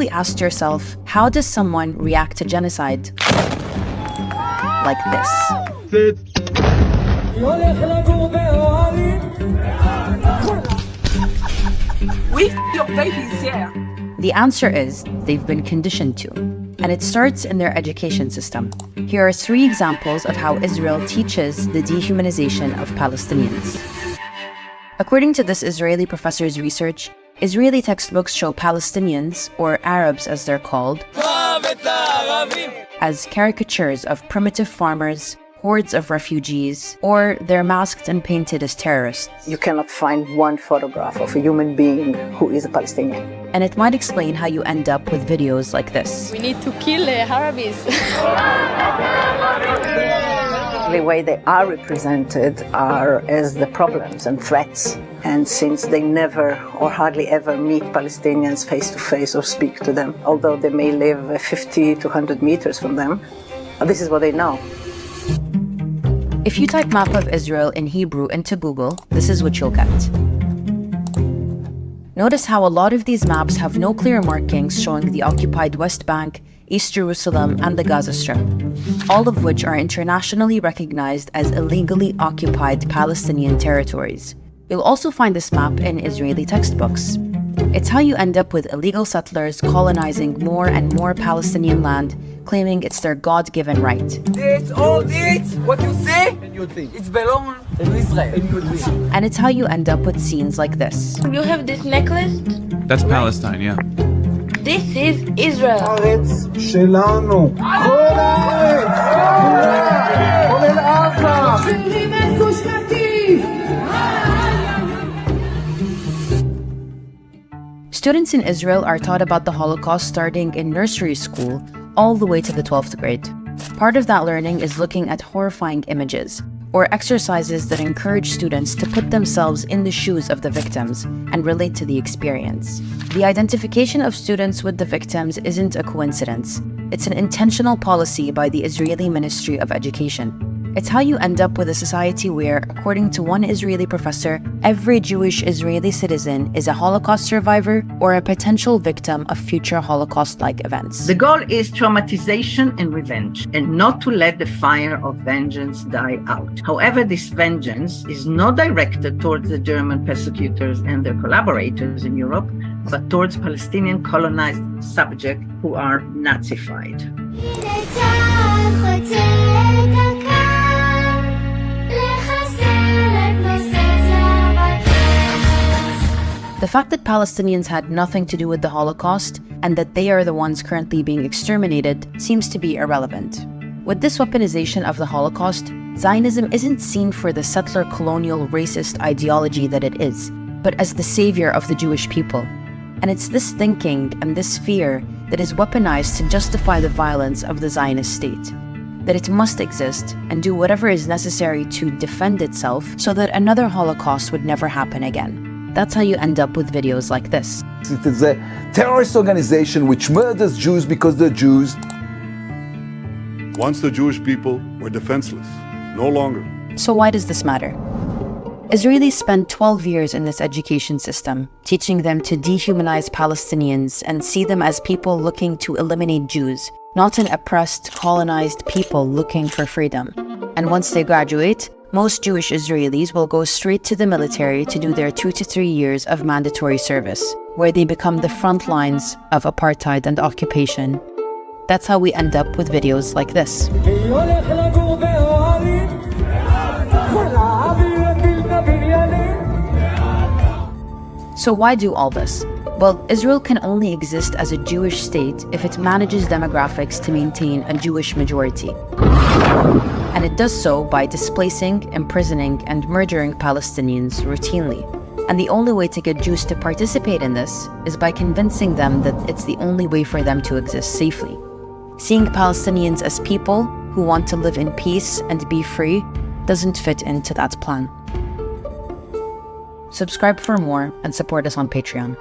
probably asked yourself, how does someone react to genocide? Like this. Your baby's here. The answer is they've been conditioned to, and it starts in their education system. Here are 3 examples of how Israel teaches the dehumanization of Palestinians. According to this Israeli professor's research, Israeli textbooks show Palestinians, or Arabs as they're called, as caricatures of primitive farmers, hordes of refugees, or they're masked and painted as terrorists. You cannot find one photograph of a human being who is a Palestinian. And it might explain how you end up with videos like this. We need to kill Arabs. The way they are represented are as the problems and threats. And since they never or hardly ever meet Palestinians face to face or speak to them, although they may live 50 to 100 meters from them, this is what they know. If you type map of Israel in Hebrew into Google, this is what you'll get. Notice how a lot of these maps have no clear markings showing the occupied West Bank, East Jerusalem, and the Gaza Strip, all of which are internationally recognized as illegally occupied Palestinian territories. You'll also find this map in Israeli textbooks. It's how you end up with illegal settlers colonizing more and more Palestinian land, claiming it's their God-given right. It's all it. What you see? It's belong to Israel. And it's how you end up with scenes like this. You have this necklace? That's Palestine, yeah. This is Israel. הארץ שלנו. כל הארץ. כולל עזה. Students in Israel are taught about the Holocaust starting in nursery school all the way to the 12th grade. Part of that learning is looking at horrifying images, or exercises that encourage students to put themselves in the shoes of the victims and relate to the experience. The identification of students with the victims isn't a coincidence. It's an intentional policy by the Israeli Ministry of Education. It's how you end up with a society where, according to one Israeli professor, every Jewish Israeli citizen is a Holocaust survivor or a potential victim of future Holocaust-like events. The goal is traumatization and revenge, and not to let the fire of vengeance die out. However, this vengeance is not directed towards the German persecutors and their collaborators in Europe, but towards Palestinian colonized subjects who are Nazified. The fact that Palestinians had nothing to do with the Holocaust and that they are the ones currently being exterminated seems to be irrelevant. With this weaponization of the Holocaust, Zionism isn't seen for the settler colonial racist ideology that it is, but as the savior of the Jewish people. And it's this thinking and this fear that is weaponized to justify the violence of the Zionist state. That it must exist and do whatever is necessary to defend itself so that another Holocaust would never happen again. That's how you end up with videos like this. It is a terrorist organization which murders Jews because they're Jews. Once the Jewish people were defenseless, no longer. So why does this matter? Israelis spend 12 years in this education system, teaching them to dehumanize Palestinians and see them as people looking to eliminate Jews, not an oppressed, colonized people looking for freedom. And once they graduate, most Jewish Israelis will go straight to the military to do their 2 to 3 years of mandatory service, where they become the front lines of apartheid and occupation. That's how we end up with videos like this. So why do all this? Well, Israel can only exist as a Jewish state if it manages demographics to maintain a Jewish majority. And it does so by displacing, imprisoning, and murdering Palestinians routinely. And the only way to get Jews to participate in this is by convincing them that it's the only way for them to exist safely. Seeing Palestinians as people who want to live in peace and be free doesn't fit into that plan. Subscribe for more and support us on Patreon.